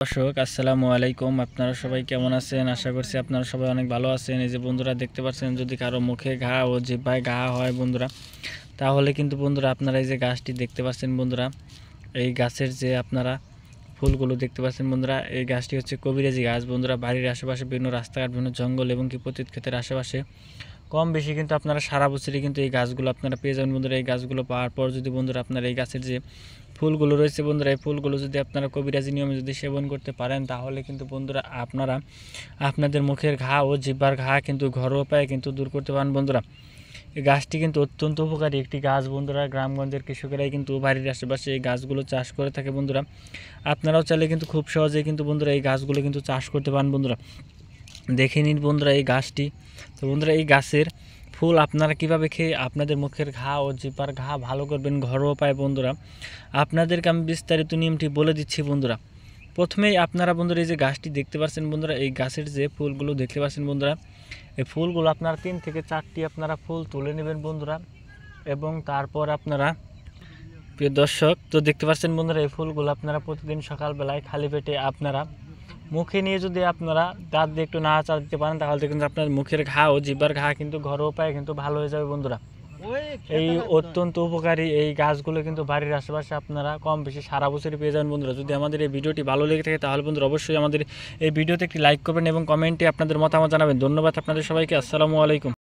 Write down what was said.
দর্শক আসসালামু আলাইকুম। আপনারা সবাই কেমন আছেন? আশা করছি আপনারা সবাই অনেক ভালো আছেন। এই যে বন্ধুরা দেখতে পাচ্ছেন, যদি কারো মুখে ঘা ও জিহ্বায় ঘা হয় বন্ধুরা, তাহলে কিন্তু বন্ধুরা আপনারা এই যে গাছটি দেখতে পাচ্ছেন বন্ধুরা, এই গাছের যে আপনারা ফুলগুলো দেখতে পাচ্ছেন বন্ধুরা, এই গাছটি হচ্ছে কবিরাজি গাছ বন্ধুরা। বাড়ির আশেপাশে বিভিন্ন রাস্তাঘাট, বিভিন্ন জঙ্গল এবং কি পতিত ক্ষেতের আশেপাশে কম বেশি কিন্তু আপনারা সারা বছরই কিন্তু এই গাছগুলো আপনারা পেয়ে যাবেন বন্ধুরা। এই গাছগুলো পাওয়ার পর যদি বন্ধুরা আপনারা এই গাছের যে ফুলগুলো রয়েছে বন্ধুরা, এই ফুলগুলো যদি আপনারা কবিরাজি নিয়মে যদি সেবন করতে পারেন, তাহলে কিন্তু বন্ধুরা আপনারা আপনাদের মুখের ঘা ও জিহ্বার ঘা কিন্তু ঘরোয়া উপায়ে কিন্তু দূর করতে পারেন বন্ধুরা। এই গাছটি কিন্তু অত্যন্ত উপকারী একটি গাছ বন্ধুরা। গ্রামগঞ্জের কৃষকেরাই কিন্তু বাড়ির আশেপাশে এই গাছগুলো চাষ করে থাকে বন্ধুরা। আপনারাও চাইলে কিন্তু খুব সহজেই কিন্তু বন্ধুরা এই গাছগুলো কিন্তু চাষ করতে পারেন বন্ধুরা। দেখে নিন বন্ধুরা এই গাছটি। তো বন্ধুরা, এই গাছের ফুল আপনারা কিভাবে খেয়ে আপনাদের মুখের ঘা ও জিহ্বার ঘা ভালো করবেন ঘরোয়া উপায়ে বন্ধুরা, আপনাদেরকে আমি বিস্তারিত নিয়মটি বলে দিচ্ছি বন্ধুরা। প্রথমেই আপনারা বন্ধুরা এই যে গাছটি দেখতে পাচ্ছেন বন্ধুরা, এই গাছের যে ফুলগুলো দেখতে পাচ্ছেন বন্ধুরা, এই ফুলগুলো আপনারা 3 থেকে 4টি আপনারা ফুল তুলে নেবেন বন্ধুরা। এবং তারপর আপনারা, প্রিয় দর্শক, তো দেখতে পাচ্ছেন বন্ধুরা, এই ফুলগুলো আপনারা প্রতিদিন সকালবেলায় খালি পেটে আপনারা মুখে নিয়ে যদি আপনারা দাঁত দিয়ে একটু নাড়াচাড়া দিতে পারেন, তাহলে কিন্তু আপনার মুখের ঘা ও জিহ্বার ঘা কিন্তু ঘরোয়া উপায়ে কিন্তু ভালো হয়ে যাবে বন্ধুরা। এই অত্যন্ত উপকারী এই গাছগুলো কিন্তু বাড়ির আশেপাশে আপনারা কম বেশি সারা বছরই পেয়ে যাবেন বন্ধুরা। যদি আমাদের এই ভিডিওটি ভালো লেগে থাকে, তাহলে বন্ধুরা অবশ্যই আমাদের এই ভিডিওতে একটি লাইক করবেন এবং কমেন্টে আপনাদের মতামত জানাবেন। ধন্যবাদ আপনাদের সবাইকে। আসসালামু আলাইকুম।